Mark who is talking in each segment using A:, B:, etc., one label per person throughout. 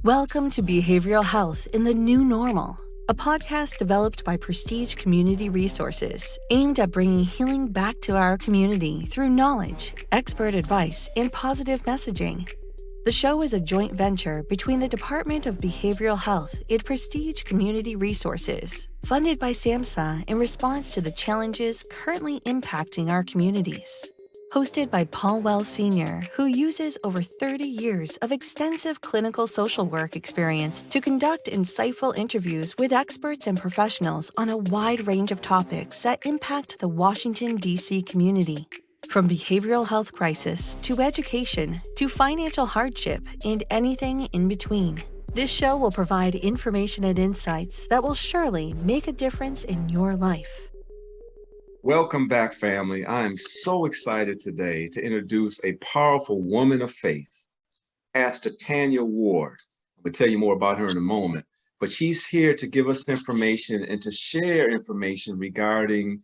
A: Welcome to Behavioral Health in the New Normal, a podcast developed by Prestige Community Resources, aimed at bringing healing back to our community through knowledge, expert advice, and positive messaging. The show is a joint venture between the Department of Behavioral Health and Prestige Community Resources, funded by SAMHSA in response to the challenges currently impacting our communities. Hosted by Paul Wells Sr., who uses over 30 years of extensive clinical social work experience to conduct insightful interviews with experts and professionals on a wide range of topics that impact the Washington, D.C. community. From behavioral health crisis to education to financial hardship and anything in between. This show will provide information and insights that will surely make a difference in your life.
B: Welcome back, family. I am so excited today to introduce a powerful woman of faith, Pastor Tanya Ward. I'll tell you more about her in a moment, but she's here to give us information and to share information regarding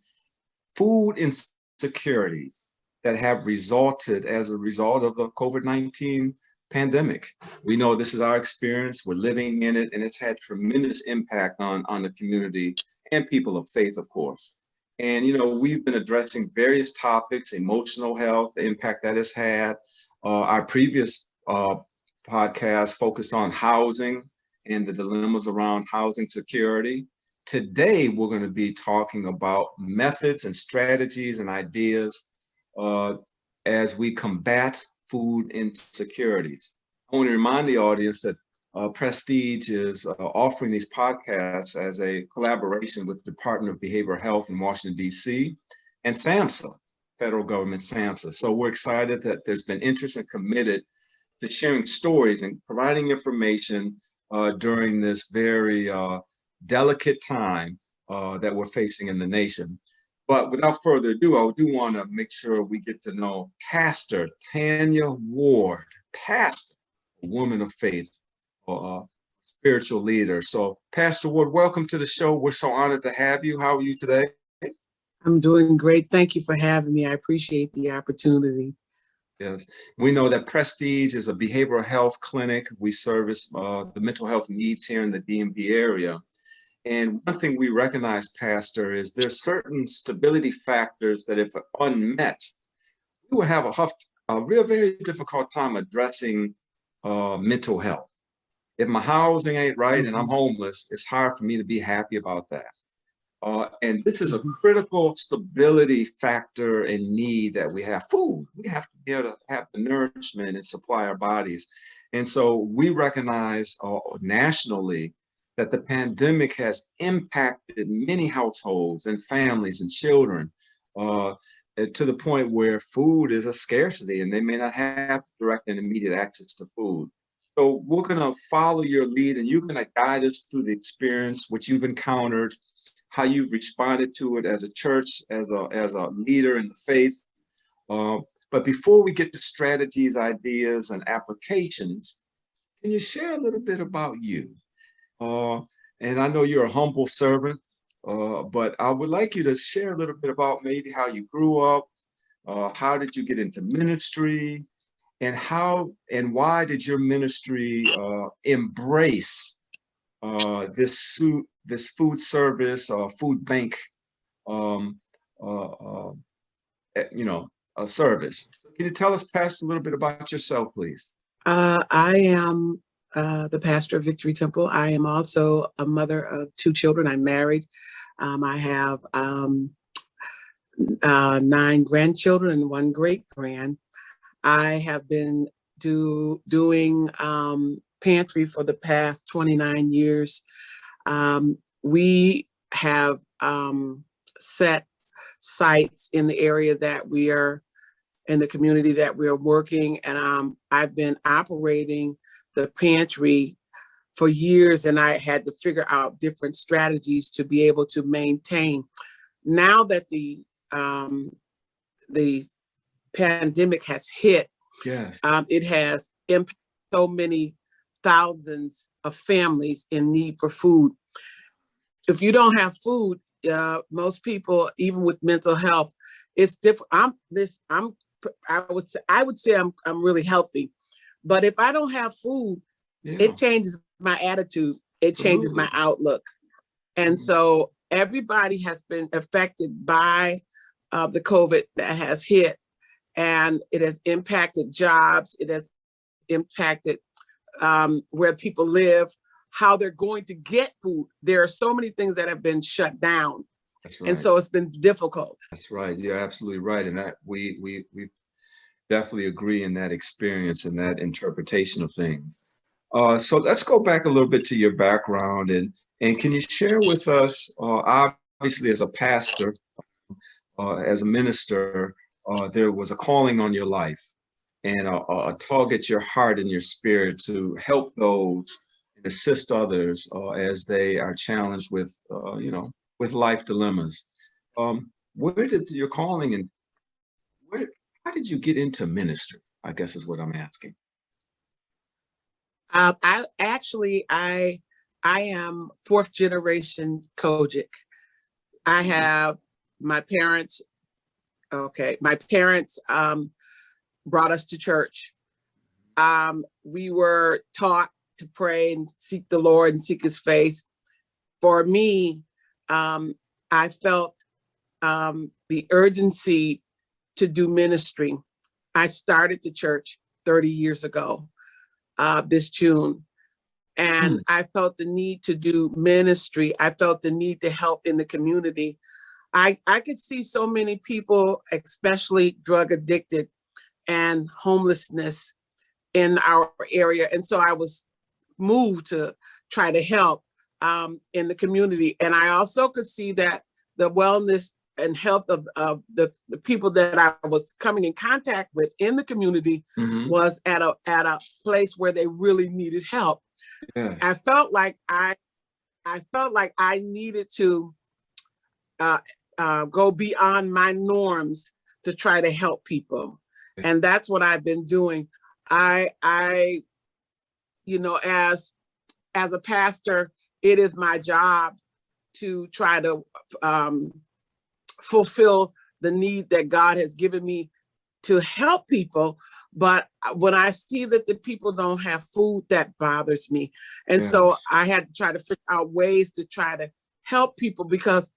B: food insecurities that have resulted as a result of the COVID-19 pandemic. We know this is our experience, we're living in it, and it's had tremendous impact on the community and people of faith, of course. And, we've been addressing various topics, emotional health, the impact that has had. Our previous podcast focused on housing and the dilemmas around housing security. Today, we're going to be talking about methods and strategies and ideas as we combat food insecurities. I want to remind the audience that Prestige is offering these podcasts as a collaboration with the Department of Behavioral Health in Washington, D.C. and SAMHSA, federal government SAMHSA. So we're excited that there's been interest and committed to sharing stories and providing information during this very delicate time that we're facing in the nation. But without further ado, I do want to make sure we get to know Pastor Tanya Ward, pastor, a woman of faith, spiritual leader. So Pastor Ward, welcome to the show. We're so honored to have you. How are you today?
C: I'm doing great. Thank you for having me. I appreciate the opportunity.
B: Yes, we know that Prestige is a behavioral health clinic. We service the mental health needs here in the DMV area. And one thing we recognize, Pastor, is there's certain stability factors that if unmet, we will have a very difficult time addressing mental health. If my housing ain't right and I'm homeless, it's hard for me to be happy about that. And this is a critical stability factor and need that we have. Food, we have to be able to have the nourishment and supply our bodies. And so we recognize nationally that the pandemic has impacted many households and families and children to the point where food is a scarcity and they may not have direct and immediate access to food. So we're going to follow your lead and you're going to guide us through the experience, which you've encountered, how you've responded to it as a church, as a leader in the faith. But before we get to strategies, ideas, and applications, can you share a little bit about you? And I know you're a humble servant, but I would like you to share a little bit about maybe how you grew up, how did you get into ministry, and how and why did your ministry embrace this food service food bank service? Can you tell us, Pastor, a little bit about yourself, please?
C: I am the pastor of Victory Temple. I am also a mother of 2 children. I'm married. I have 9 grandchildren and 1 great-grand. I have been doing pantry for the past 29 years. We have set sites in the area that we are, in the community that we are working, and I've been operating the pantry for years, and I had to figure out different strategies to be able to maintain. Now that the pandemic has hit,
B: yes,
C: it has impacted so many thousands of families in need for food. If you don't have food, most people, even with mental health, it's different. I would say I'm really healthy, but if I don't have food,
B: Yeah,
C: it changes my attitude. It changes my
B: absolutely.
C: outlook. And so everybody has been affected by the COVID that has hit, and it has impacted jobs. It has impacted where people live, how they're going to get food. There are so many things that have been shut down.
B: That's
C: And
B: right.
C: so it's been difficult.
B: That's right. You're absolutely right. And that we definitely agree in that experience and that interpretation of things. So let's go back a little bit to your background and can you share with us, obviously as a pastor, as a minister, there was a calling on your life and a tug at your heart and your spirit to help those and assist others as they are challenged with, with life dilemmas. Where did your calling and where, how did you get into ministry? I guess is what I'm asking.
C: I am fourth generation Kojic. I have my parents. Okay, my parents brought us to church. We were taught to pray and seek the Lord and seek His face. For me, I felt the urgency to do ministry. I started the church 30 years ago, this June. And I felt the need to do ministry. I felt the need to help in the community. I could see so many people, especially drug addicted and homelessness in our area. And so I was moved to try to help in the community. And I also could see that the wellness and health of the people that I was coming in contact with in the community was at a place where they really needed help.
B: Yes.
C: I felt like I needed to go beyond my norms to try to help people. And that's what I've been doing. I as a pastor, it is my job to try to fulfill the need that God has given me to help people. But when I see that the people don't have food, that bothers me. And so I had to try to figure out ways to try to help people because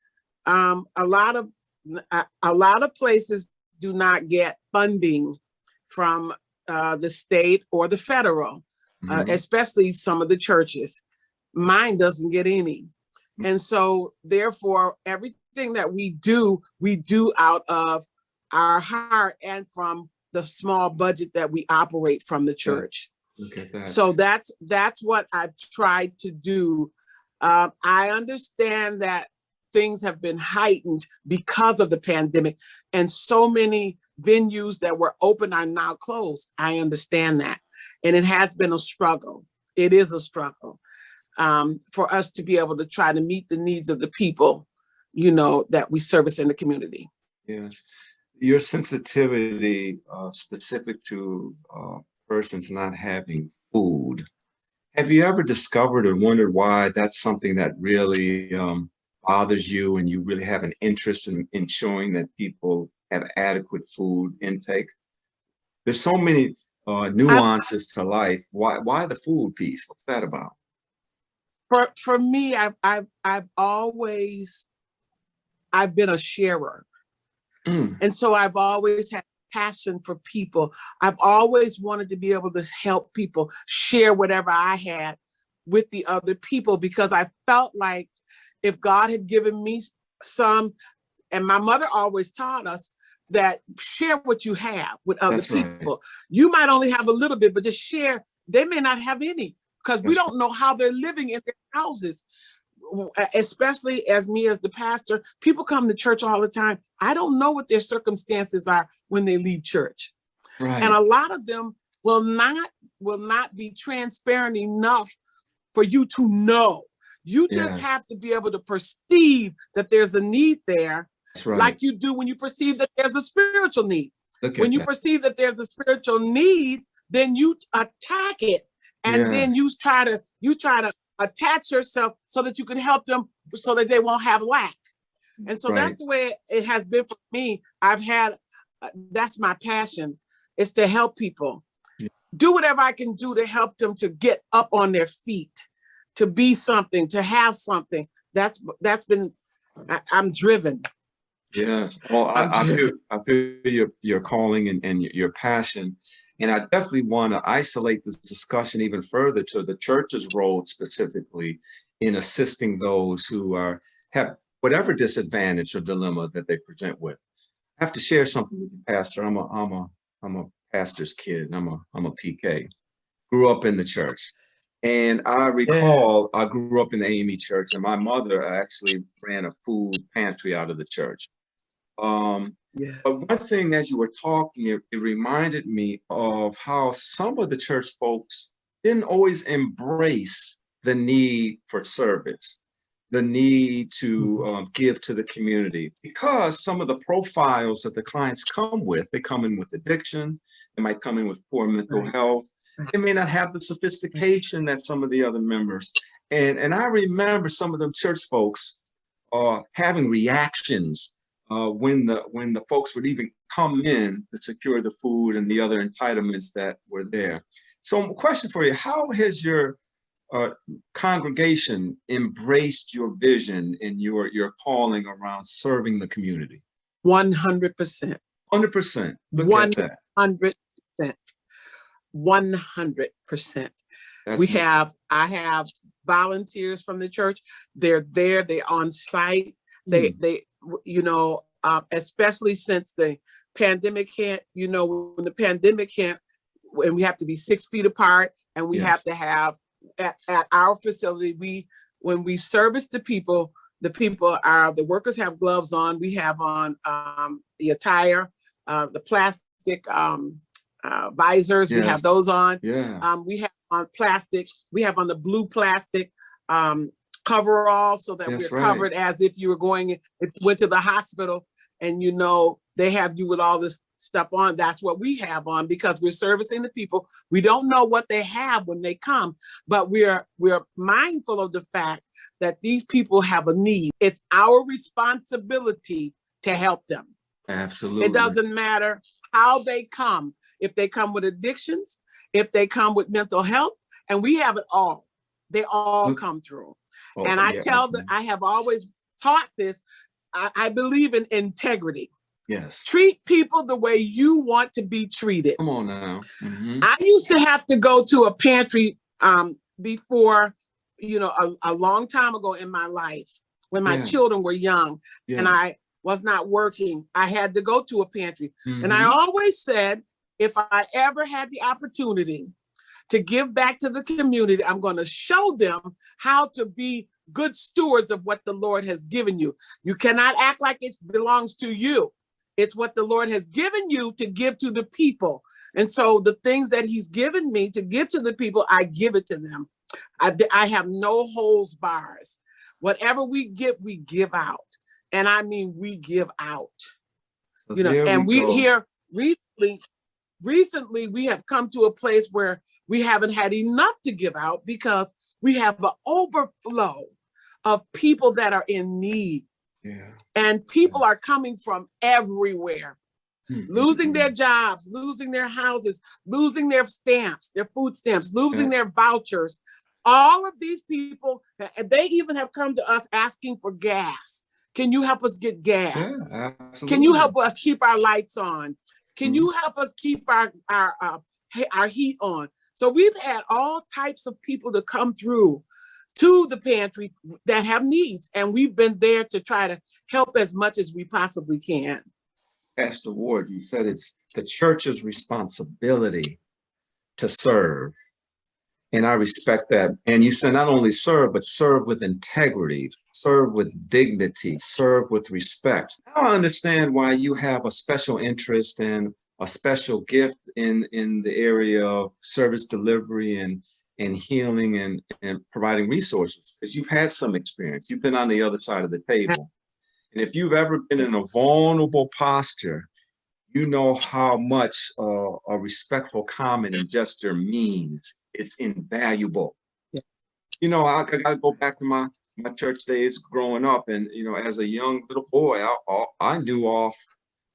C: a lot of places do not get funding from the state or the federal, especially some of the churches. Mine doesn't get any. And so therefore, everything that we do out of our heart and from the small budget that we operate from the church.
B: Look at that.
C: So that's what I've tried to do. I understand that things have been heightened because of the pandemic, and so many venues that were open are now closed. I understand that. And it has been a struggle. It is a struggle for us to be able to try to meet the needs of the people, that we service in the community.
B: Yes. Your sensitivity specific to persons not having food. Have you ever discovered or wondered why that's something that really bothers you and you really have an interest in ensuring that people have adequate food intake? There's so many nuances to life. Why the food piece? What's that about?
C: For me, I've always been a sharer. And so I've always had passion for people. I've always wanted to be able to help people share whatever I had with the other people, because I felt like if God had given me some, and my mother always taught us that share what you have with other people. Right. You might only have a little bit, but just share. They may not have any because we don't know how they're living in their houses. Especially as me as the pastor, people come to church all the time. I don't know what their circumstances are when they leave church. Right. And a lot of them will not be transparent enough for you to know. You just have to be able to perceive that there's a need there. That's right. Like you do when you perceive that there's a spiritual need. When you perceive that there's a spiritual need, then you attack it. And then you try to attach yourself so that you can help them so that they won't have lack. And so that's the way it has been for me. I've had, that's my passion, is to help people. do whatever I can do to help them to get up on their feet, to be something, to have something. That's been, I'm driven.
B: Yes. Well, I feel your calling and your passion. And I definitely want to isolate this discussion even further to the church's role specifically in assisting those who have whatever disadvantage or dilemma that they present with. I have to share something with you, Pastor. I'm a pastor's kid. I'm a PK. Grew up in the church. And I recall I grew up in the AME church, and my mother actually ran a food pantry out of the church. But one thing, as you were talking, it reminded me of how some of the church folks didn't always embrace the need for service, the need to give to the community, because some of the profiles that the clients come with, they come in with addiction, they might come in with poor mental health, they may not have the sophistication that some of the other members. And I remember some of them church folks having reactions when the folks would even come in to secure the food and the other entitlements that were there. So, question for you: how has your congregation embraced your vision and your calling around serving the community?
C: 100%.
B: 100%. Look at that.
C: 100%. 100%. I have volunteers from the church. They're there. They're on site. They especially since the pandemic hit, when the pandemic hit, and we have to be 6 feet apart, and we have to have at our facility, when we service the people the workers have gloves on. We have on the attire, the plastic visors. We have those on. We have on plastic. We have on the blue plastic coverall, so that we're covered as if you went to the hospital, and they have you with all this stuff on. That's what we have on, because we're servicing the people. We don't know what they have when they come, but we're mindful of the fact that these people have a need. It's our responsibility to help them.
B: Absolutely.
C: It doesn't matter how they come. If they come with addictions, if they come with mental health, and we have it all. They all come through. And I I have always taught this. I believe in integrity.
B: Yes.
C: Treat people the way you want to be treated.
B: Come on now. Mm-hmm.
C: I used to have to go to a pantry before, a long time ago in my life, when my children were young and I was not working. I had to go to a pantry. Mm-hmm. And I always said, if I ever had the opportunity to give back to the community, I'm going to show them how to be good stewards of what the Lord has given you. You cannot act like it belongs to you. It's what the Lord has given you to give to the people. And so the things that he's given me to give to the people, I give it to them. I have no holds bars. Whatever we give out. And I mean, we give out.
B: So
C: and we here recently, we have come to a place where we haven't had enough to give out, because we have an overflow of people that are in need. And people are coming from everywhere, losing their jobs, losing their houses, losing their stamps, their food stamps, losing their vouchers. All of these people, they even have come to us asking for gas. Can you help us get gas?
B: Yeah, absolutely.
C: Can you help us keep our lights on? Can you help us keep our heat on? So we've had all types of people to come through to the pantry that have needs, and we've been there to try to help as much as we possibly can.
B: Pastor Ward, you said it's the church's responsibility to serve. And I respect that. And you said not only serve, but serve with integrity, serve with dignity, serve with respect. Now I understand why you have a special interest and a special gift in the area of service delivery and healing and providing resources, because you've had some experience. You've been on the other side of the table. And if you've ever been in a vulnerable posture, you know how much a respectful comment and gesture means. It's invaluable. I gotta go back to my church days growing up, and as a young little boy, I knew off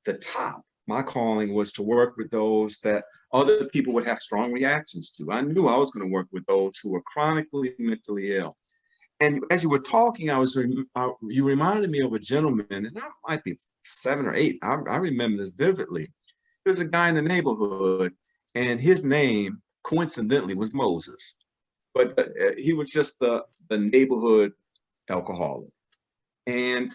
B: the top my calling was to work with those that other people would have strong reactions to. I knew I was going to work with those who were chronically mentally ill. And as you were talking, you reminded me of a gentleman, and I might be 7 or 8. I remember this vividly. There was a guy in the neighborhood, and his name, coincidentally, was Moses. But he was just the neighborhood alcoholic. And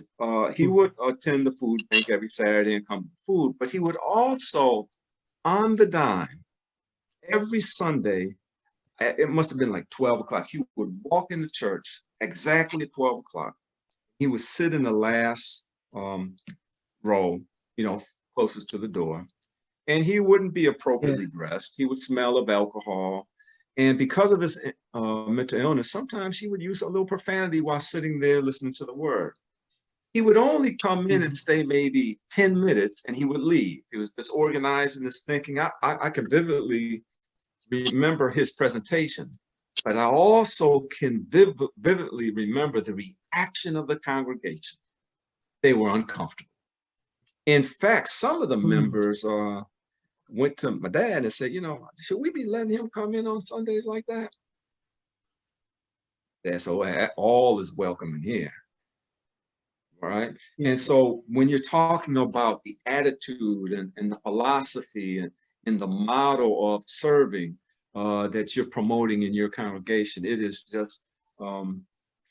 B: he would attend the food bank every Saturday and come to food, but he would also, on the dime, every Sunday, it must have been like 12 o'clock, he would walk in the church exactly at 12 o'clock. He would sit in the last row, closest to the door, and he wouldn't be appropriately dressed. He would smell of alcohol. And because of his mental illness, sometimes he would use a little profanity while sitting there listening to the word. He would only come in and stay maybe 10 minutes and he would leave. He was disorganized in his thinking. I can vividly remember his presentation, but I also can vividly remember the reaction of the congregation. They were uncomfortable. In fact, some of the members went to my dad and said, should we be letting him come in on Sundays like that? That's all is welcome in here. All right. And so when you're talking about the attitude and the philosophy and the model of serving that you're promoting in your congregation, it is just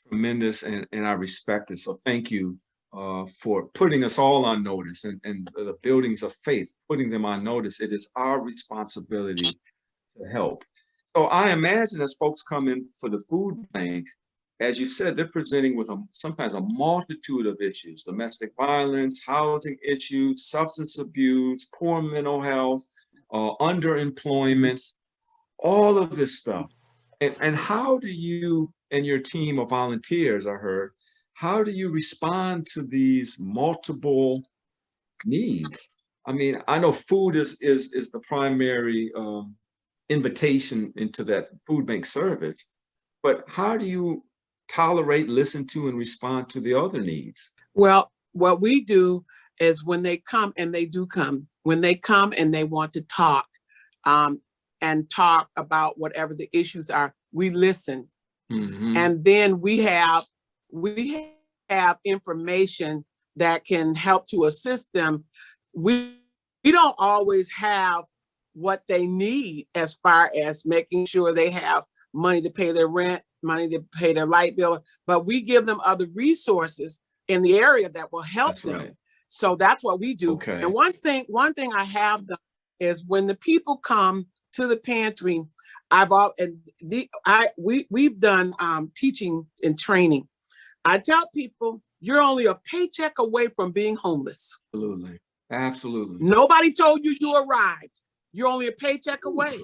B: tremendous, and I respect it. So thank you for putting us all on notice, and the buildings of faith, putting them on notice. It is our responsibility to help. So I imagine as folks come in for the food bank, as you said, they're presenting with sometimes a multitude of issues: domestic violence, housing issues, substance abuse, poor mental health, underemployment, all of this stuff. And how do you and your team of volunteers, I heard, how do you respond to these multiple needs? I mean, I know food is the primary invitation into that food bank service, but how do you tolerate, listen to, and respond to the other needs?
C: Well, what we do is when they come, and they do come, when they come and they want to talk and talk about whatever the issues are, we listen. Mm-hmm. And then we have information that can help to assist them. We don't always have what they need as far as making sure they have money to pay their rent, money to pay their light bill, but we give them other resources in the area that will help them. Right. So that's what we do. Okay. And one thing I have done is when the people come to the pantry, we've done teaching and training. I tell people, you're only a paycheck away from being homeless.
B: Absolutely. Absolutely.
C: Nobody told you you arrived. You're only a paycheck away.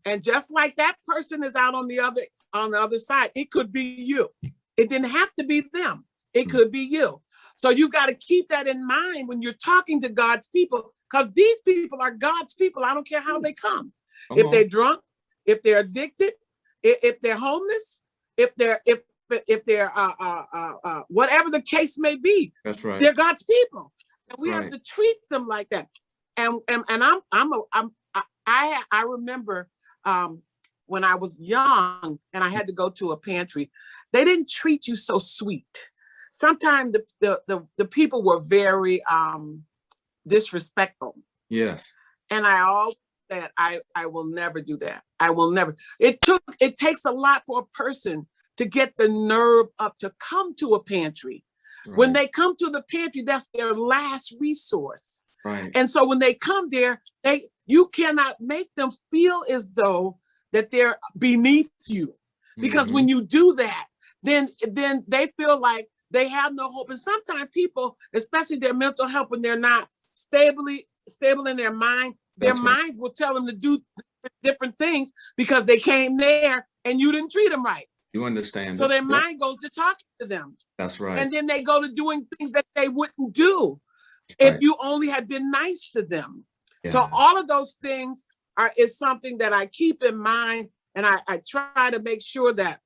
C: And just like that person is out on the other side, it could be you. It didn't have to be them. It could be you. So you've got to keep that in mind when you're talking to God's people, because these people are God's people. I don't care how they come. If they're drunk, if they're addicted, if they're homeless, if they're whatever the case may be.
B: That's right.
C: They're God's people, and we have to treat them like that. And I remember when I was young and I had to go to a pantry, they didn't treat you so sweet. Sometimes the people were very disrespectful.
B: Yes.
C: And I always said, I will never do that. I will never. It takes a lot for a person to get the nerve up to come to a pantry. Right. When they come to the pantry, that's their last resource.
B: Right.
C: And so when they come there, you cannot make them feel as though that they're beneath you. Because when you do that, then they feel like they have no hope. And sometimes people, especially their mental health, when they're not stable in their mind, their minds will tell them to do different things because they came there and you didn't treat them right.
B: You understand.
C: So their mind goes to talking to them.
B: That's right.
C: And then they go to doing things that they wouldn't do if you only had been nice to them. Yeah. So all of those things is something that I keep in mind, and I try to make sure that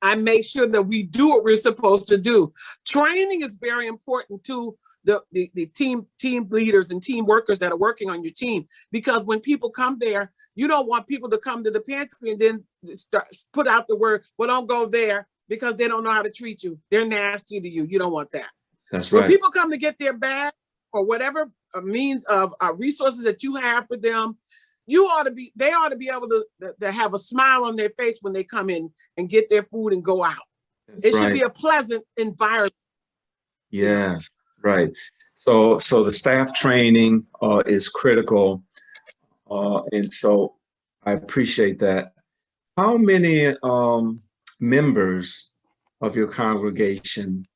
C: we do what we're supposed to do. Training is very important too, the team leaders and team workers that are working on your team. Because when people come there, you don't want people to come to the pantry and then put out the word, well, don't go there because they don't know how to treat you. They're nasty to you. You don't want that.
B: That's right.
C: When people come to get their bag or whatever means of resources that you have for them, they ought to be able to have a smile on their face when they come in and get their food and go out. It should be a pleasant environment.
B: Yes, right. So the staff training is critical. And so I appreciate that. How many members of your congregation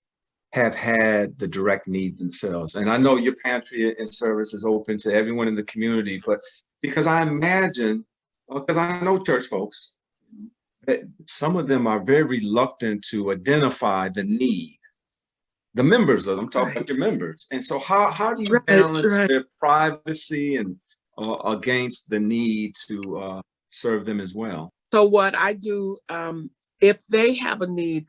B: have had the direct need themselves? And I know your pantry and service is open to everyone in the community, but because I imagine, because I know church folks, that some of them are very reluctant to identify the need. The members of them, I'm talking about your members. And so how do you balance their privacy and against the need to serve them as well?
C: So what I do, if they have a need,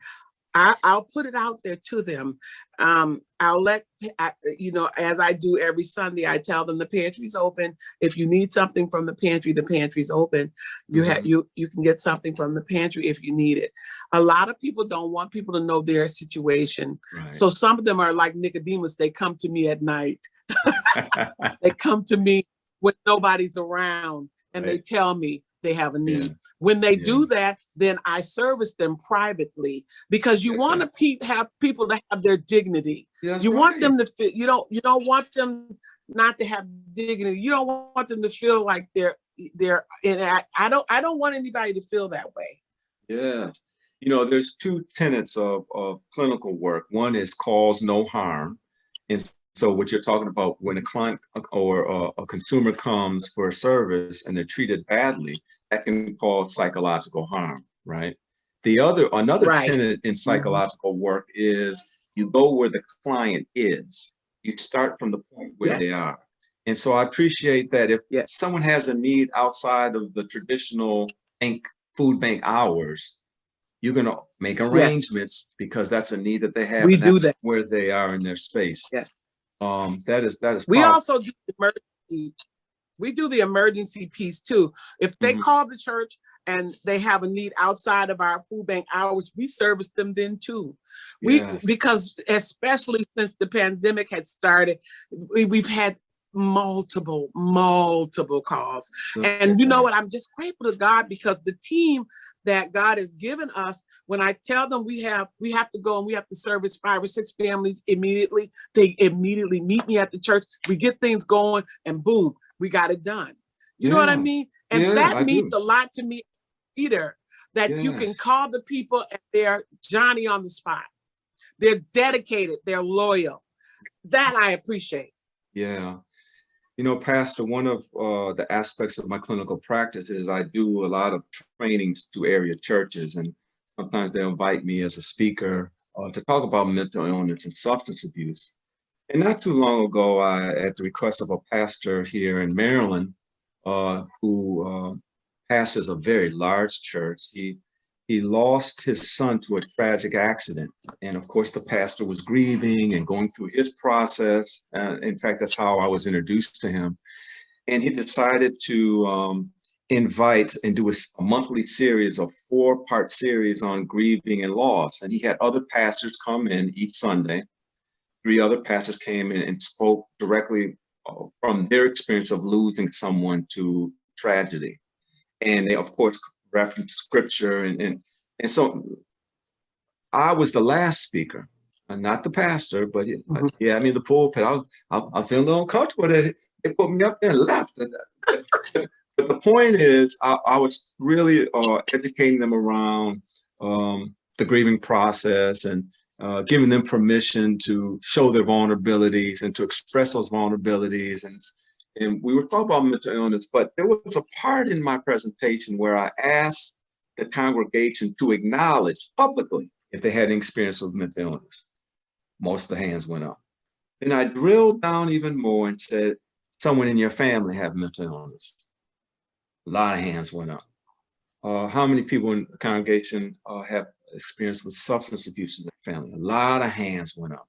C: I'll put it out there to them. I'll let, as I do every Sunday, I tell them the pantry's open. If you need something from the pantry's open. You can get something from the pantry if you need it. A lot of people don't want people to know their situation. Right. So some of them are like Nicodemus. They come to me at night. They come to me when nobody's around and they tell me they have a need. Yeah. When they do that, then I service them privately, because you want to have people to have their dignity. That's you want them to feel, you don't want them not to have dignity. You don't want them to feel like they're I don't want anybody to feel that way.
B: Yeah. There's two tenets of clinical work. One is cause no harm. And so what you're talking about, when a client or a consumer comes for a service and they're treated badly, that can cause psychological harm, right? Another tenet in psychological work is you go where the client is. You start from the point where they are. And so I appreciate that if someone has a need outside of the traditional food bank hours, you're going to make arrangements because that's a need that they have. That's where they are in their space. Yes. That is.
C: We also do emergency. We do the emergency piece too. If they call the church and they have a need outside of our food bank hours, we service them then too. Because especially since the pandemic had started, we've had multiple calls. And you know what? I'm just grateful to God, because the team that God has given us, when I tell them we have to go and we have to service 5 or 6 families immediately, they immediately meet me at the church. We get things going and boom, we got it done. You know what I mean? And that means a lot to me, Peter, that you can call the people and they're Johnny on the spot. They're dedicated, they're loyal. That I appreciate.
B: Yeah. Pastor, one of the aspects of my clinical practice is I do a lot of trainings to area churches, and sometimes they invite me as a speaker to talk about mental illness and substance abuse. And not too long ago, at the request of a pastor here in Maryland, who pastors a very large church, he lost his son to a tragic accident. And of course, the pastor was grieving and going through his process. In fact, that's how I was introduced to him. And he decided to invite and do a monthly series of 4-part series on grieving and loss. And he had other pastors come in each Sunday. 3 other pastors came in and spoke directly from their experience of losing someone to tragedy. And they, of course, reference scripture. And so I was the last speaker, not the pastor, but the pulpit. I feel a little uncomfortable that they put me up there and left. But the point is, I was really educating them around the grieving process and giving them permission to show their vulnerabilities and to express those vulnerabilities. And we were talking about mental illness, but there was a part in my presentation where I asked the congregation to acknowledge publicly if they had any experience with mental illness. Most of the hands went up. Then I drilled down even more and said, someone in your family have mental illness. A lot of hands went up. How many people in the congregation have experience with substance abuse in their family? A lot of hands went up.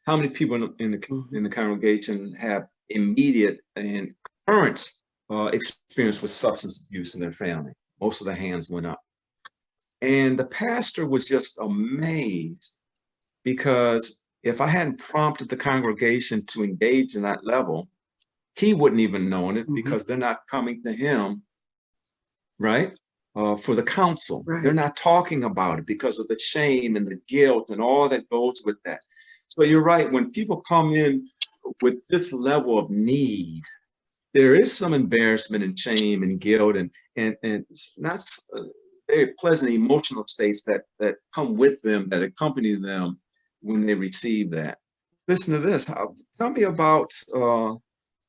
B: How many people in the congregation have immediate and current experience with substance abuse in their family? Most of the hands went up. And the pastor was just amazed, because if I hadn't prompted the congregation to engage in that level, he wouldn't even known it, because they're not coming to him, right? For the counsel.
C: Right.
B: They're not talking about it because of the shame and the guilt and all that goes with that. So you're right. When people come in with this level of need, there is some embarrassment and shame and guilt and not very pleasant emotional states that come with them, that accompany them when they receive that. Listen to this. Tell me about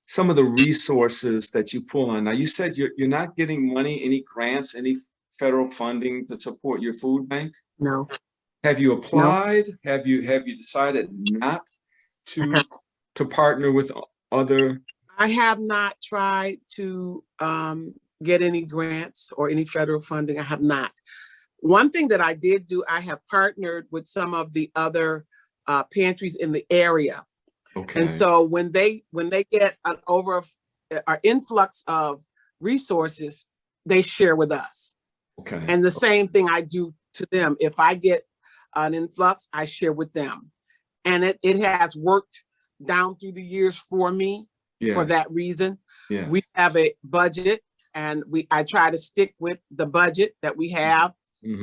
B: some of the resources that you pull on. Now, you said you're not getting money, any grants, any federal funding to support your food bank?
C: No.
B: Have you applied?
C: No.
B: Have you decided not to partner with other?
C: I have not tried to get any grants or any federal funding. I have not. One thing that I did do, I have partnered with some of the other pantries in the area.
B: Okay.
C: And so when they get an influx of resources, they share with us.
B: Okay.
C: And the same thing I do to them. If I get an influx, I share with them. And it has worked down through the years for me. Yes. For that reason. Yes. We have a budget, and I try to stick with the budget that we have,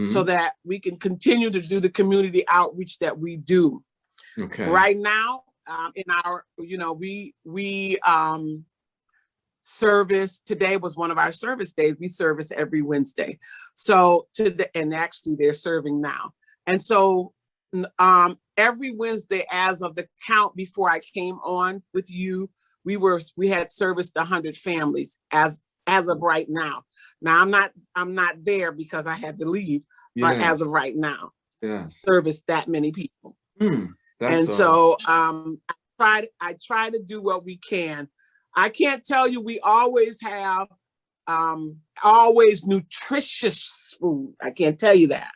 C: so that we can continue to do the community outreach that we do. Okay. Right now, in our, we service, today was one of our service days. We service every Wednesday. So and actually they're serving now. And so every Wednesday, as of the count before I came on with you, we had serviced 100 families as of right now. Now I'm not there because I had to leave, but as of right now, serviced that many people. And so I try to do what we can. I can't tell you we always have always nutritious food. I can't tell you that,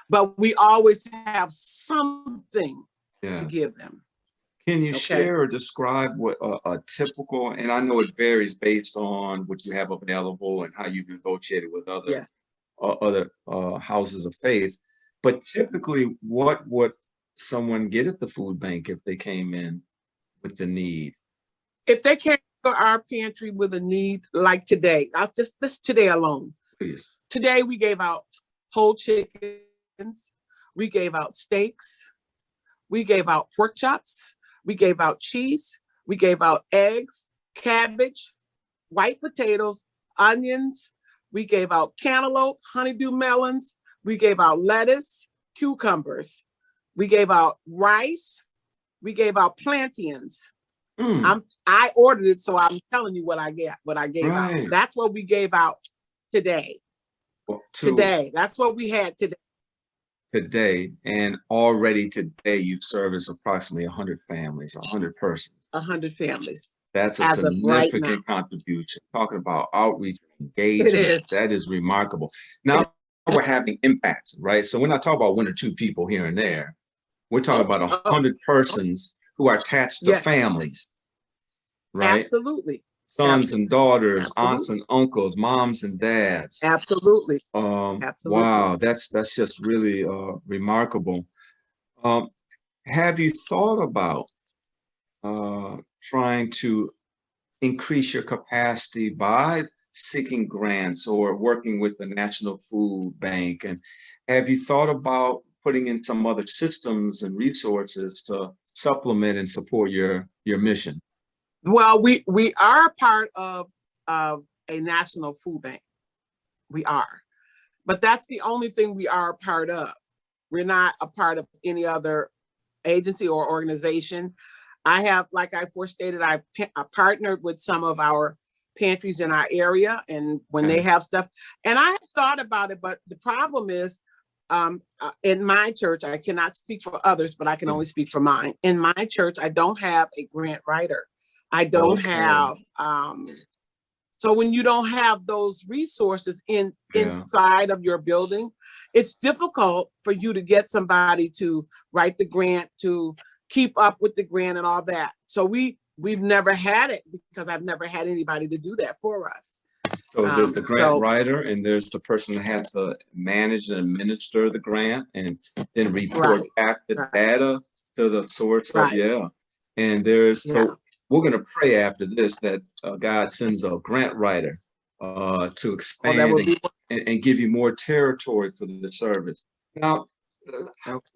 C: but we always have something to give them.
B: Can you share or describe what a typical, and I know it varies based on what you have available and how you've negotiated with other houses of faith, but typically what would someone get at the food bank if they came in with the need?
C: If they came to our pantry with a need, like today, this today alone.
B: Please.
C: Today we gave out whole chickens, we gave out steaks, we gave out pork chops, we gave out cheese, we gave out eggs, cabbage, white potatoes, onions, we gave out cantaloupe, honeydew melons, we gave out lettuce, cucumbers, we gave out rice, we gave out plantains. I ordered it, so I'm telling you what I gave out. That's what we gave out today. Today, that's what we had today.
B: Today, and already today you've serviced approximately 100 families, 100 persons.
C: 100 families.
B: That's a significant contribution. Talking about outreach, engagement, that is remarkable. Now we're having impact, right? So we're not talking about 1 or 2 people here and there. We're talking about 100 persons who are attached to families, right?
C: Absolutely.
B: Sons and daughters, aunts and uncles, moms and dads.
C: Absolutely.
B: Absolutely. Wow, that's just really remarkable. Have you thought about trying to increase your capacity by seeking grants or working with the National Food Bank? And have you thought about putting in some other systems and resources to supplement and support your mission?
C: Well, we are part of a national food bank. We are, but that's the only thing we are a part of. We're not a part of any other agency or organization. I have, like I stated, I partnered with some of our pantries in our area, and when they have stuff, and I thought about it, but the problem is, in my church, I cannot speak for others, but I can only speak for mine. In my church, I don't have a grant writer. I don't have, so when you don't have those resources inside of your building, it's difficult for you to get somebody to write the grant, to keep up with the grant and all that. So we've never had it because I've never had anybody to do that for us.
B: So there's the grant writer, and there's the person that has to manage and administer the grant, and then report back the data to the source of, And there's, so we're going to pray after this that God sends a grant writer to expand and give you more territory for the service. Now,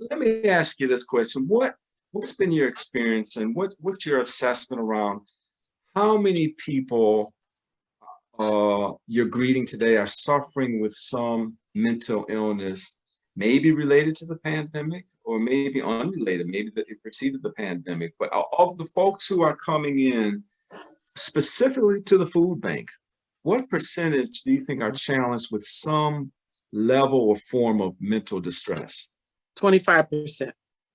B: let me ask you this question. What's been your experience, and what's your assessment around how many people you're greeting today are suffering with some mental illness, maybe related to the pandemic or maybe unrelated, maybe that it preceded the pandemic? But of the folks who are coming in specifically to the food bank, what percentage do you think are challenged with some level or form of mental distress?
C: 25%.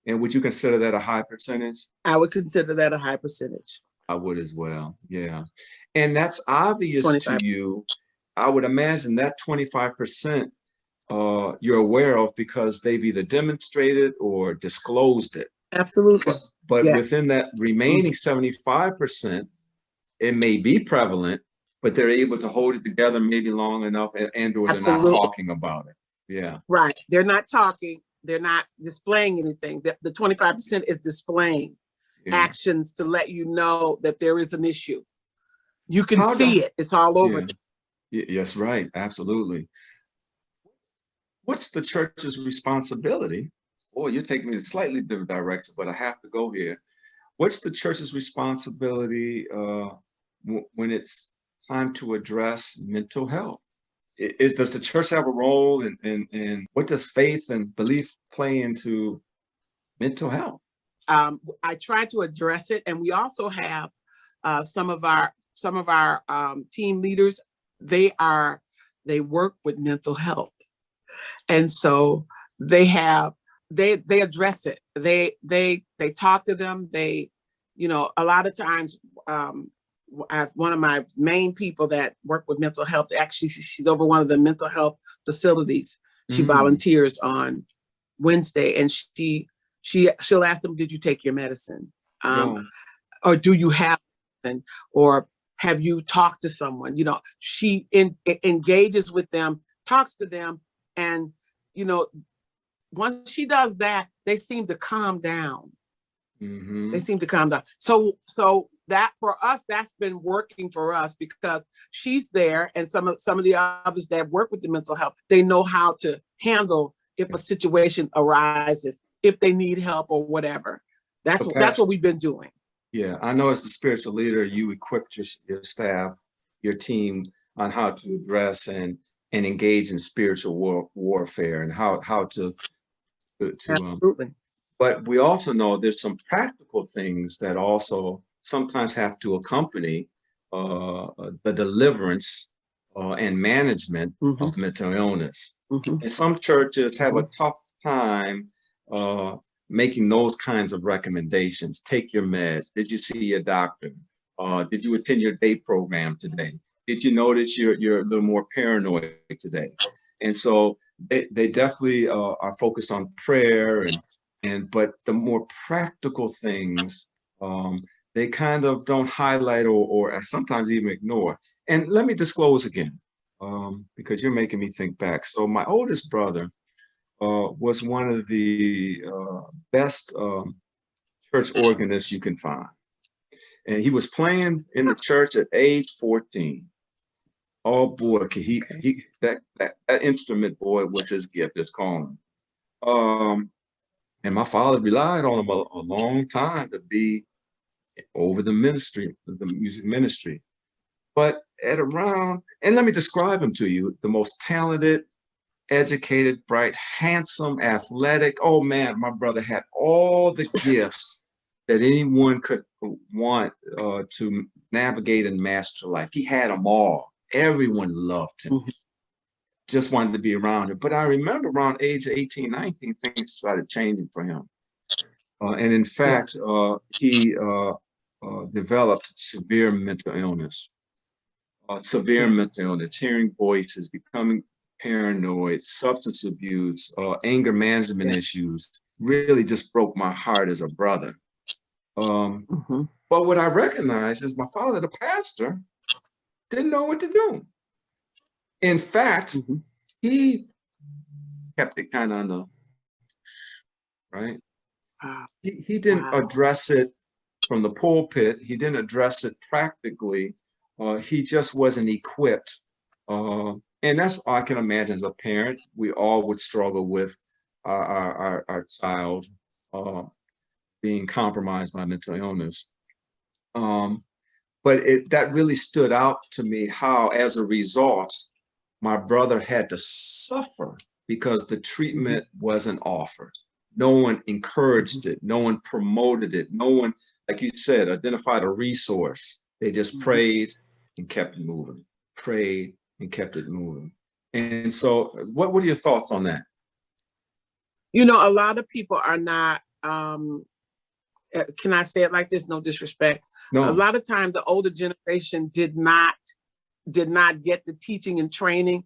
B: And would you consider that a high percentage?
C: I would consider that a high percentage.
B: I would as well, yeah. And that's obvious 25. To you. I would imagine that 25% you're aware of because they've either demonstrated or disclosed it.
C: Absolutely.
B: But within that remaining 75%, it may be prevalent, but they're able to hold it together maybe long enough and or they're not talking about it. Yeah.
C: Right. They're not talking. They're not displaying anything. The 25% is displaying actions to let you know that there is an issue. You can see it. It's all over.
B: Yes, right. Absolutely. What's the church's responsibility? Boy, you're taking me in a slightly different direction, but I have to go here. What's the church's responsibility when it's time to address mental health? Does the church have a role in what does faith and belief play into mental health?
C: I try to address it, and we also have some of our team leaders. They work with mental health, and so they address it. They talk to them. They, a lot of times. One of my main people that work with mental health, actually, she's over one of the mental health facilities. She volunteers on Wednesday, and she'll ask them, "Did you take your medicine? Or do you have medicine? Or have you talked to someone?" She engages with them, talks to them, and once she does that, they seem to calm down. They seem to calm down. So that for us, that's been working for us because she's there, and some of the others that work with the mental health, they know how to handle if a situation arises, if they need help or whatever. That's what we've been doing.
B: Yeah, I know as the spiritual leader, you equipped your staff, your team on how to address and engage in spiritual warfare and how to
C: Absolutely.
B: But we also know there's some practical things that also sometimes have to accompany the deliverance and management of mental illness. And some churches have a tough time making those kinds of recommendations. Take your meds. Did you see your doctor? Did you attend your day program today? Did you notice you're a little more paranoid today? And so they definitely are focused on prayer but the more practical things, they kind of don't highlight or sometimes even ignore. And let me disclose again, because you're making me think back. So my oldest brother was one of the best church organists you can find. And he was playing in the church at age 14. Oh boy, that instrument, boy, was his gift, his calling. And my father relied on him a long time to be over the ministry, the music ministry. But and let me describe him to you, the most talented, educated, bright, handsome, athletic. Oh man, my brother had all the gifts that anyone could want to navigate and master life. He had them all. Everyone loved him. Just wanted to be around him. But I remember around age 18, 19, things started changing for him. And in fact, he developed severe mental illness. Mental illness, hearing voices, becoming paranoid, substance abuse, anger management issues, really just broke my heart as a brother. But what I recognized is my father, the pastor, didn't know what to do. In fact, he kept it kind of on the, right? He didn't address it from the pulpit. He didn't address it practically. He just wasn't equipped. And that's, I can imagine as a parent, we all would struggle with our child being compromised by mental illness. But that really stood out to me how, as a result, my brother had to suffer because the treatment wasn't offered. No one encouraged it. No one promoted it. No one, like you said, identified a resource. They just prayed and kept it moving, prayed and kept it moving. And so what are your thoughts on that?
C: You know, a lot of people are not, can I say it like this? No disrespect. No. A lot of times the older generation did not get the teaching and training,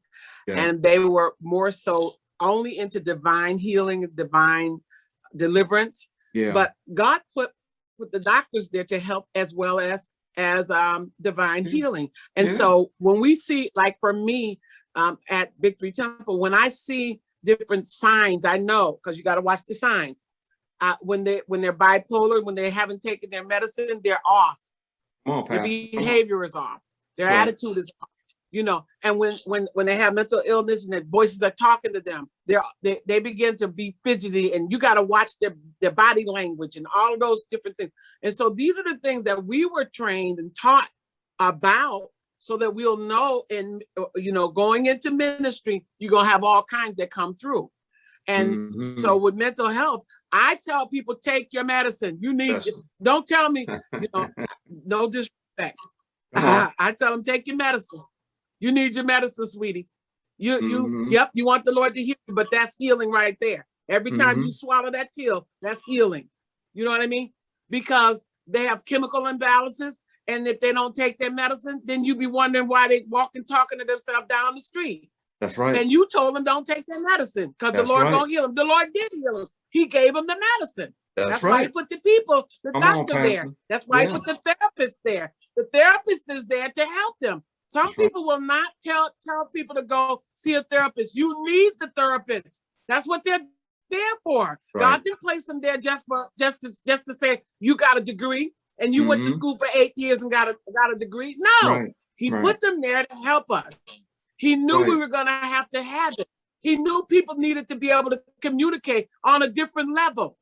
C: and they were more so only into divine healing, divine deliverance. But God put the doctors there to help as well as divine healing. And so when we see, like for me, at Victory Temple, when I see different signs, I know, because you got to watch the signs. When they're bipolar, when they haven't taken their medicine, they're off. Their behavior is off. Their attitude is off. You know, and when they have mental illness and their voices are talking to them, they begin to be fidgety, and you got to watch their body language and all of those different things. And so these are the things that we were trained and taught about, so that we'll know. And you know, going into ministry, you're gonna have all kinds that come through. And so with mental health, I tell people, take your medicine. You need it. Don't tell me, you know, no disrespect. I tell them, take your medicine. You need your medicine, sweetie. Yep, you want the Lord to heal you, but that's healing right there. Every time you swallow that pill, that's healing. You know what I mean? Because they have chemical imbalances, and if they don't take their medicine, then you be wondering why they walking, talking to themselves down the street.
B: That's right.
C: And you told them don't take their medicine because the Lord gonna heal them. The Lord did heal them. He gave them the medicine. That's why he put the people, the doctor there. That's why he put the therapist there. The therapist is there to help them. Some people will not tell people to go see a therapist. You need the therapist. That's what they're there for. God didn't place them there just to say you got a degree and you went to school for 8 years and got a degree. No, he put them there to help us. He knew we were gonna have it. He knew people needed to be able to communicate on a different level.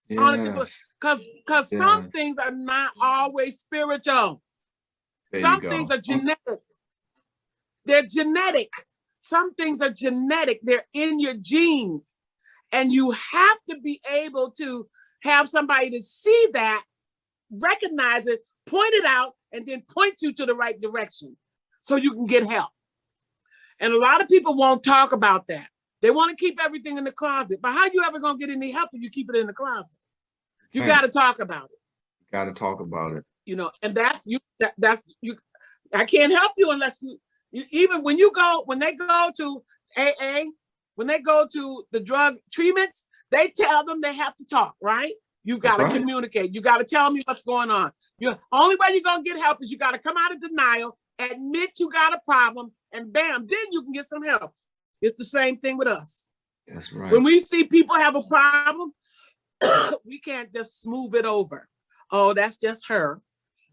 C: Because some things are not always spiritual. Some things are genetic. They're genetic. Some things are genetic. They're in your genes. And you have to be able to have somebody to see that, recognize it, point it out, and then point you to the right direction so you can get help. And a lot of people won't talk about that. They want to keep everything in the closet. But how you ever going to get any help if you keep it in the closet? You got to talk about it.
B: Got to talk about it.
C: You know, and that's you. I can't help you unless you even when they go to AA, when they go to the drug treatments, they tell them they have to talk, right? You got to communicate. You got to tell me what's going on. Only way you're going to get help is you got to come out of denial, admit you got a problem, and bam, then you can get some help. It's the same thing with us.
B: That's right.
C: When we see people have a problem, we can't just smooth it over. Oh, that's just her.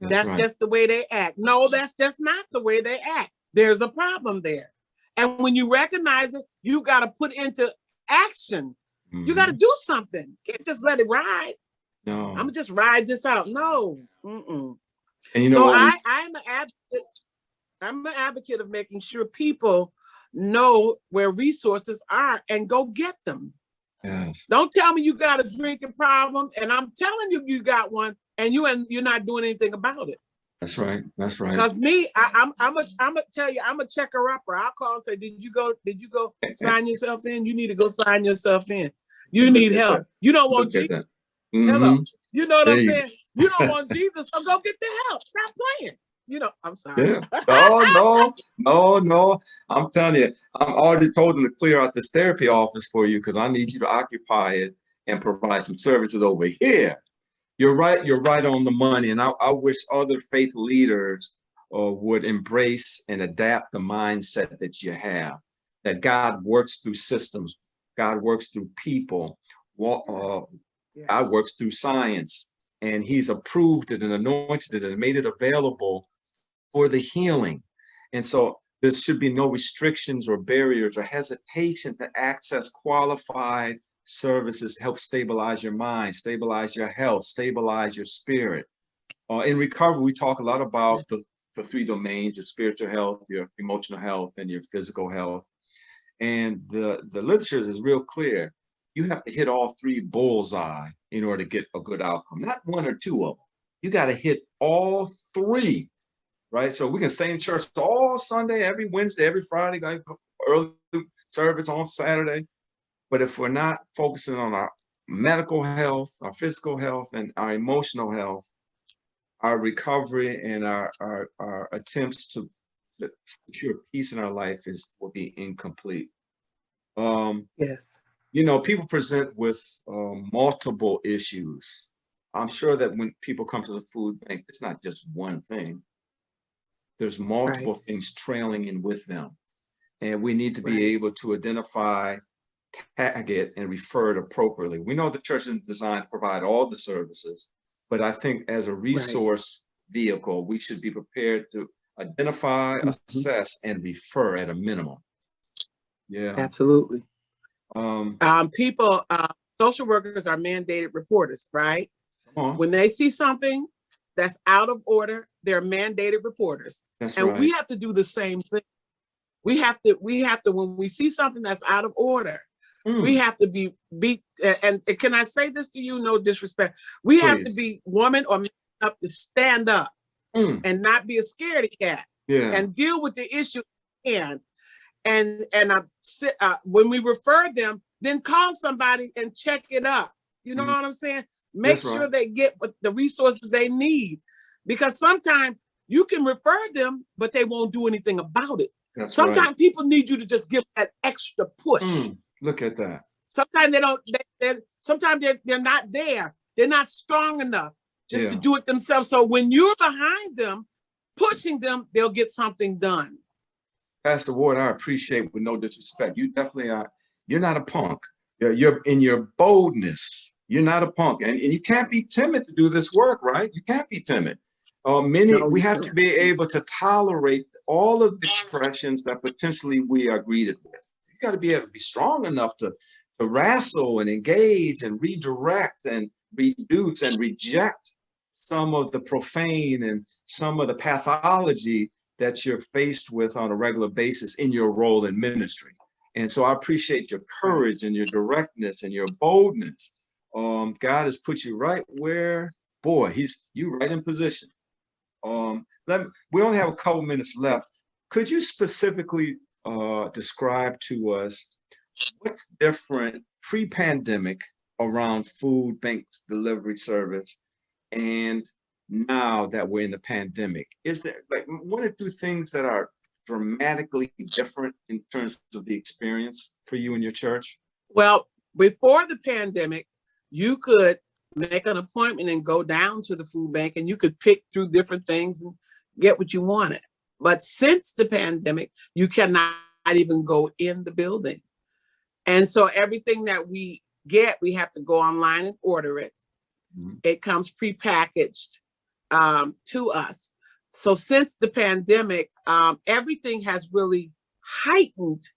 C: That's just the way they act. No, that's just not the way they act. There's a problem there. And when you recognize it, you got to put into action. You got to do something. You can't just let it ride.
B: No.
C: I'm going to just ride this out. No.
B: And you know
C: so I'm an advocate. I'm an advocate of making sure people know where resources are and go get them.
B: Yes. Don't
C: tell me you got a drinking problem and I'm telling you got one and you're not doing anything about it.
B: That's right. That's right.
C: Because me, I'm gonna tell you, I'm a checker upper. I'll call and say, did you go sign yourself in? You need to go sign yourself in. You need help. You don't want Jesus. Hello. You know what I'm saying? You don't want Jesus, so go get the help. Stop playing. You know, I'm sorry.
B: Yeah. No. I'm telling you, I'm already told them to clear out this therapy office for you because I need you to occupy it and provide some services over here. You're right. You're right on the money. And I wish other faith leaders would embrace and adapt the mindset that you have, that God works through systems. God works through people. God works through science. And he's approved it and anointed it and made it available for the healing. And so there should be no restrictions or barriers or hesitation to access qualified services to help stabilize your mind, stabilize your health, stabilize your spirit. In recovery, we talk a lot about the three domains: your spiritual health, your emotional health, and your physical health. And the literature is real clear. You have to hit all three bullseye in order to get a good outcome, not one or two of them. You got to hit all three, right? So we can stay in church all Sunday, every Wednesday, every Friday, early service on Saturday. But if we're not focusing on our medical health, our physical health, and our emotional health, our recovery and our attempts to secure peace in our life will be incomplete.
C: Yes.
B: You know, people present with multiple issues. I'm sure that when people come to the food bank, it's not just one thing. There's multiple things trailing in with them. And we need to be able to identify, tag it, and refer it appropriately. We know the church is designed to provide all the services, but I think as a resource vehicle, we should be prepared to identify, assess, and refer at a minimum. Yeah.
C: Absolutely. People, social workers are mandated reporters, right? When they see something that's out of order, they're mandated reporters.
B: That's
C: and
B: right.
C: We have to do the same thing. We have to, when we see something that's out of order, we have to be, and can I say this to you? No disrespect. We have to be woman or man up to stand up and not be a scaredy cat and deal with the issue. And when we refer them, then call somebody and check it up. You know what I'm saying? Make sure they get the resources they need, because sometimes you can refer them, but they won't do anything about it. Sometimes people need you to just give that extra push.
B: Look at that.
C: Sometimes they don't. Sometimes they're not there. They're not strong enough just to do it themselves. So when you're behind them, pushing them, they'll get something done.
B: Pastor Ward, I appreciate, with no disrespect, you definitely are. You're not a punk. You're in your boldness. You're not a punk, and you can't be timid to do this work, right? You can't be timid. We have to be able to tolerate all of the expressions that potentially we are greeted with. You got to be able to be strong enough to wrestle and engage and redirect and reduce and reject some of the profane and some of the pathology that you're faced with on a regular basis in your role in ministry. And so I appreciate your courage and your directness and your boldness. God has put you right where, you right in position. We only have a couple minutes left. Could you specifically describe to us what's different pre-pandemic around food banks delivery service and now that we're in the pandemic? Is there like one or two things that are dramatically different in terms of the experience for you and your church?
C: Well, before the pandemic, you could make an appointment and go down to the food bank and you could pick through different things and get what you wanted. But since the pandemic, you cannot even go in the building. And so everything that we get, we have to go online and order it. It comes prepackaged to us. So since the pandemic, everything has really heightened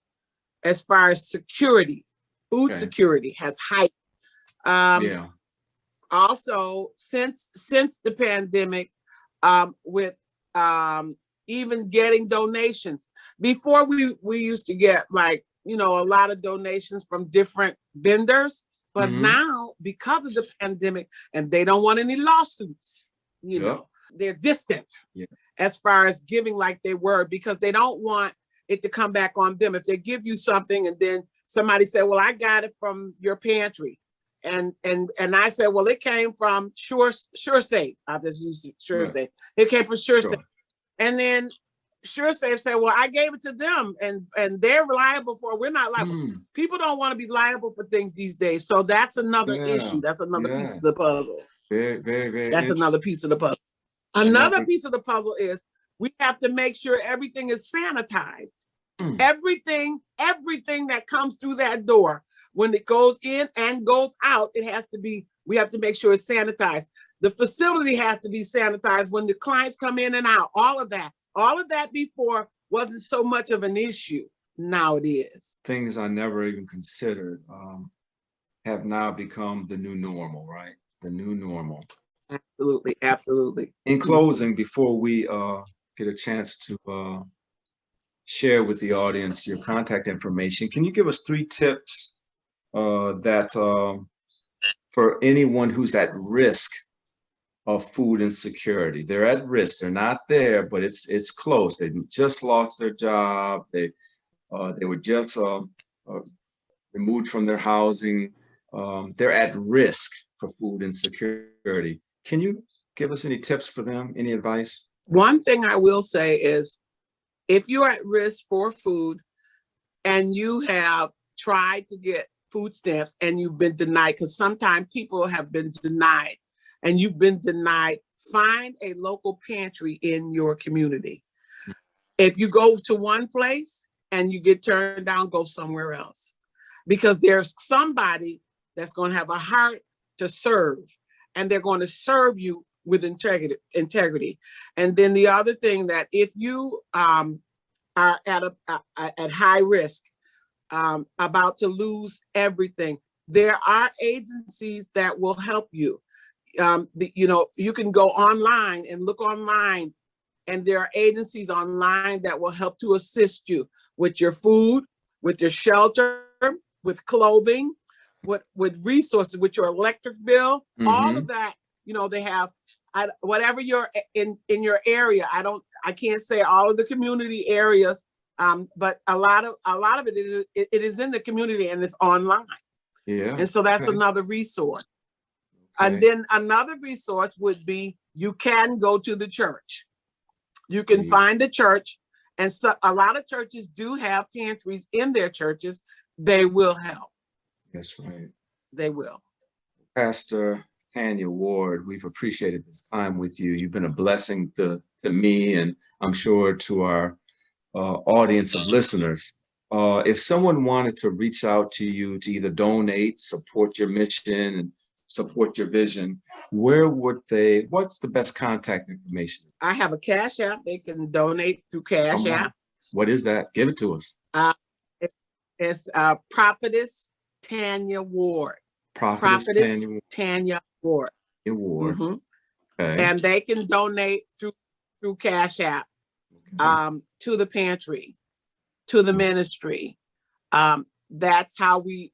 C: as far as security. Food security has heightened. Also, since the pandemic, with even getting donations. Before we used to get a lot of donations from different vendors, but now because of the pandemic, and they don't want any lawsuits, you know, they're distant as far as giving like they were, because they don't want it to come back on them. If they give you something and then somebody said, well, I got it from your pantry. And I said, well, it came from SureSafe. I'll just use SureSafe. It came from SureSafe. And then SureSafe said, well, I gave it to them and they're liable for it. We're not liable. People don't want to be liable for things these days. So that's another issue. That's another piece of the puzzle.
B: Very, very, very
C: That's another
B: interesting.
C: piece of the puzzle. Another piece of the puzzle is we have to make sure everything is sanitized. Everything that comes through that door, when it goes in and goes out, we have to make sure it's sanitized. The facility has to be sanitized when the clients come in and out, all of that before wasn't so much of an issue. Now it is.
B: Things I never even considered have now become the new normal, right? The new normal.
C: Absolutely, absolutely.
B: In closing, before we get a chance to share with the audience your contact information, can you give us 3 tips that for anyone who's at risk of food insecurity? They're at risk. They're not there, but it's close. They just lost their job. They were just removed from their housing. They're at risk for food insecurity. Can you give us any tips for them? Any advice?
C: One thing I will say is, if you're at risk for food and you have tried to get food stamps and you've been denied, because sometimes people have been denied and you've been denied, find a local pantry in your community. If you go to one place and you get turned down, go somewhere else, because there's somebody that's going to have a heart to serve, and they're going to serve you with integrity. And then the other thing, that if you are at high risk, about to lose everything, there are agencies that will help you. You can go online and look online, and there are agencies online that will help to assist you with your food, with your shelter, with clothing, with resources, with your electric bill, all of that. They have whatever you're in your area. I can't say all of the community areas, but a lot of it is in the community and it's online.
B: Yeah.
C: And so that's another resource. Okay. And then another resource would be, you can go to the church. You can find a church, and so a lot of churches do have pantries in their churches. They will help.
B: That's right.
C: They will.
B: Pastor Tanya Ward, we've appreciated this time with you. You've been a blessing to me, and I'm sure to our audience of listeners. If someone wanted to reach out to you to either donate, support your mission, and support your vision, what's the best contact information?
C: I have a Cash App. They can donate through Cash App.
B: What is that? Give it to us.
C: It's Prophetess Tanya Ward.
B: Prophetess
C: Tanya Ward.
B: Okay.
C: And they can donate through Cash App, to the pantry, to the ministry. That's how we've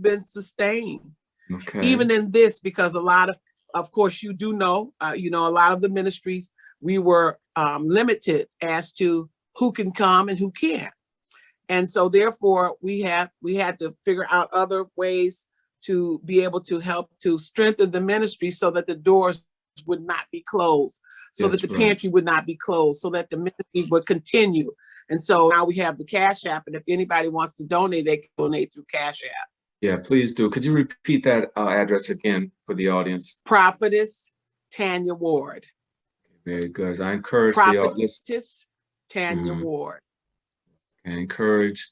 C: been sustained. Okay. Even in this, because a lot of course, a lot of the ministries, we were limited as to who can come and who can't. And so therefore we had to figure out other ways to be able to help to strengthen the ministry, so that the doors would not be closed, so that the pantry would not be closed, so that the ministry would continue. And so now we have the Cash App, and if anybody wants to donate, they can donate through Cash App. Yeah, please do. Could you repeat that address again for the audience? Prophetess Tanya Ward. Very good. I encourage the audience. Prophetess Tanya Ward. I encourage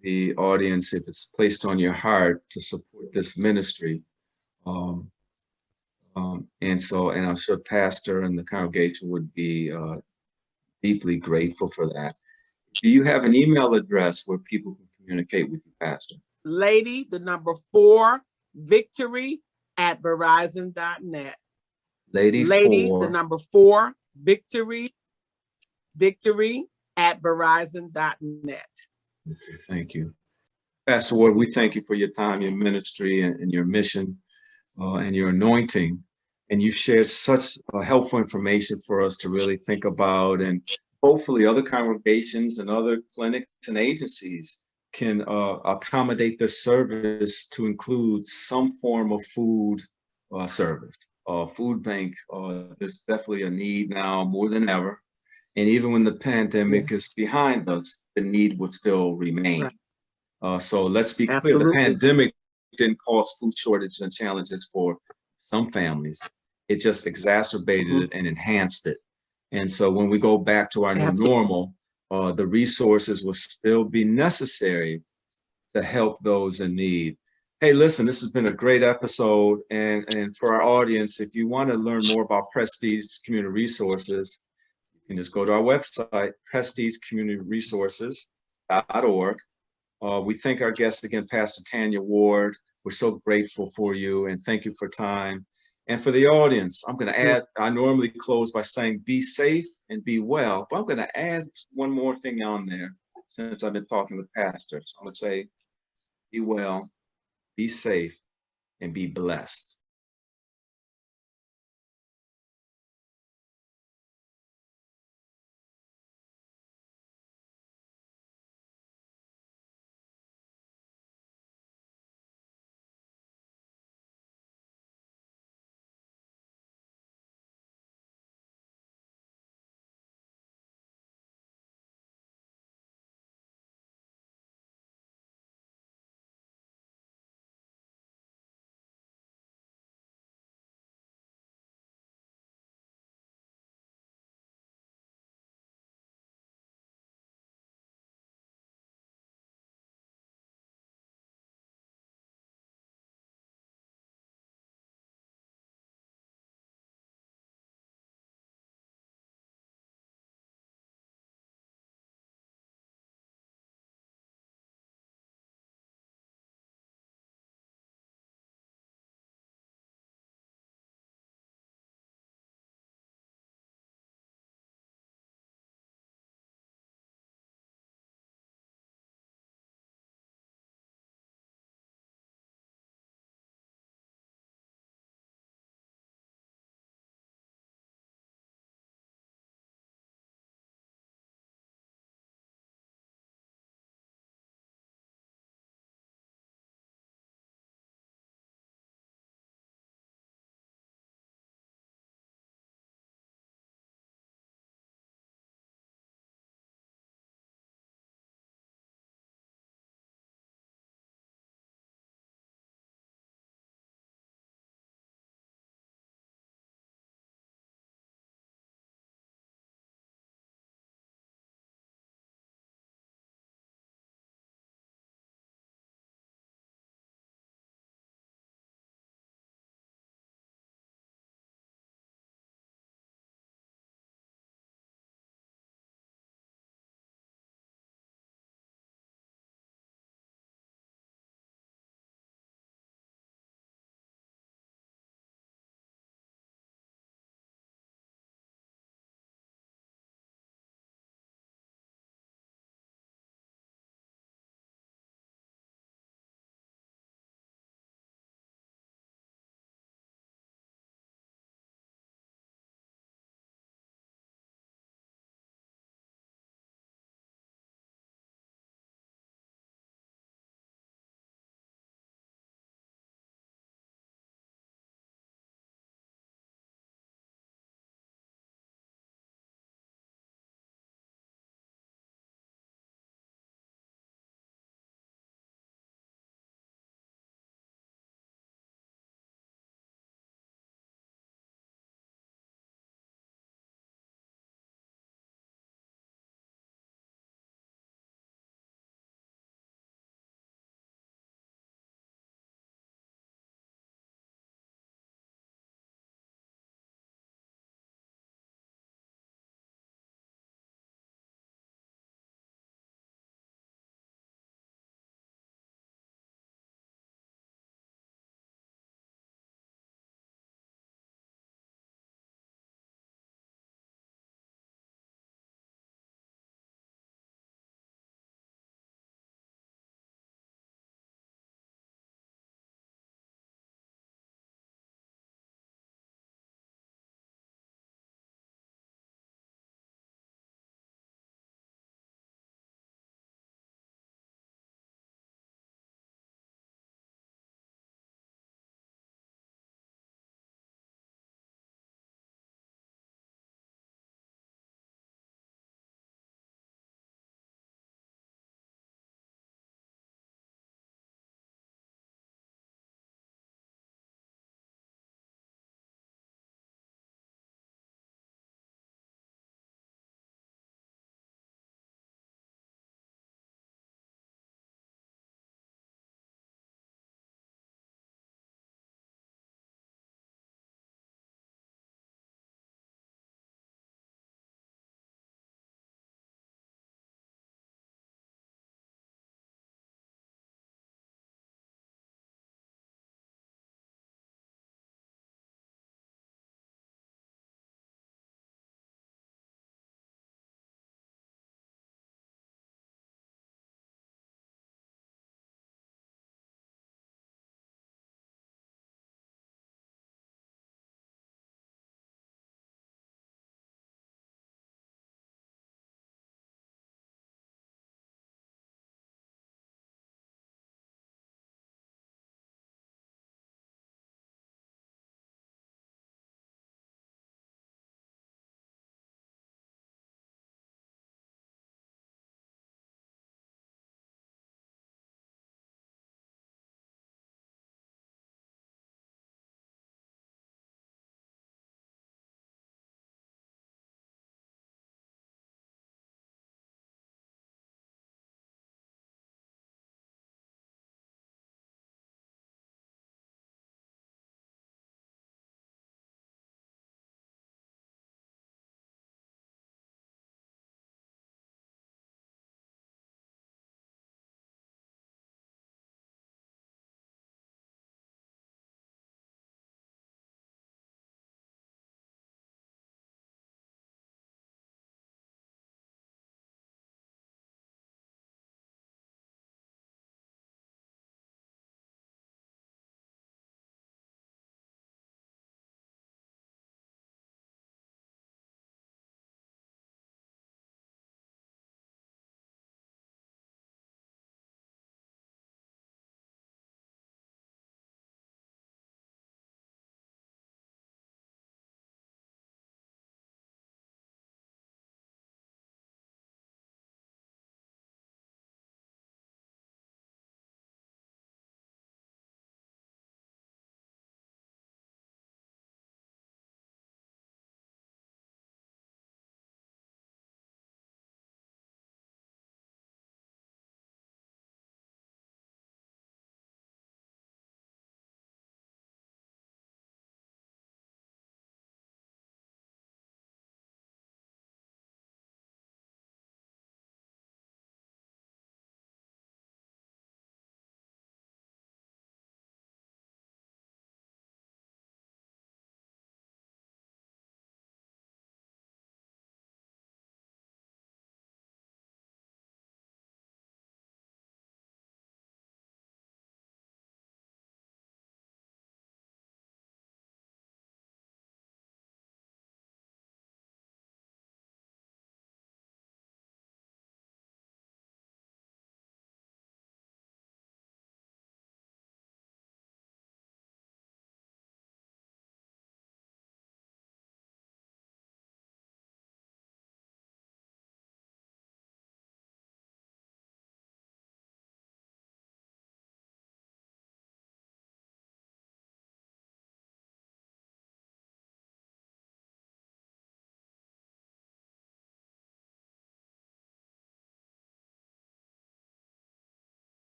C: the audience, if it's placed on your heart, to support this ministry. And I'm sure Pastor and the congregation would be deeply grateful for that. Do you have an email address where people can communicate with you, Pastor? Lady, the number 4, victory at Verizon.net. Lady, the number 4, victory at Verizon.net. Okay, thank you. Pastor Ward, we thank you for your time, your ministry, and your mission, and your anointing. And you've shared such helpful information for us to really think about, and hopefully other congregations and other clinics and agencies can accommodate their service to include some form of food service. Food bank, there's definitely a need now more than ever. And even when the pandemic is behind us, the need would still remain. Right. So let's be clear, the pandemic didn't cause food shortages and challenges for
B: some families, it just exacerbated it and enhanced it. And so when we go back to our new
C: Absolutely.
B: normal, the resources will still be necessary to help those in need. Hey, listen, this has been a great episode. And for our audience, if you want to learn more about Prestige Community Resources, you can just go to our website, prestigecommunityresources.org. We thank our guest again, Pastor Tanya Ward. We're so grateful for you and thank you for time. And for the audience, I'm going to add, I normally close by saying be safe and be well, but I'm going to add one more thing on there since I've been talking with pastors. I'm going to say be well, be safe, and be blessed.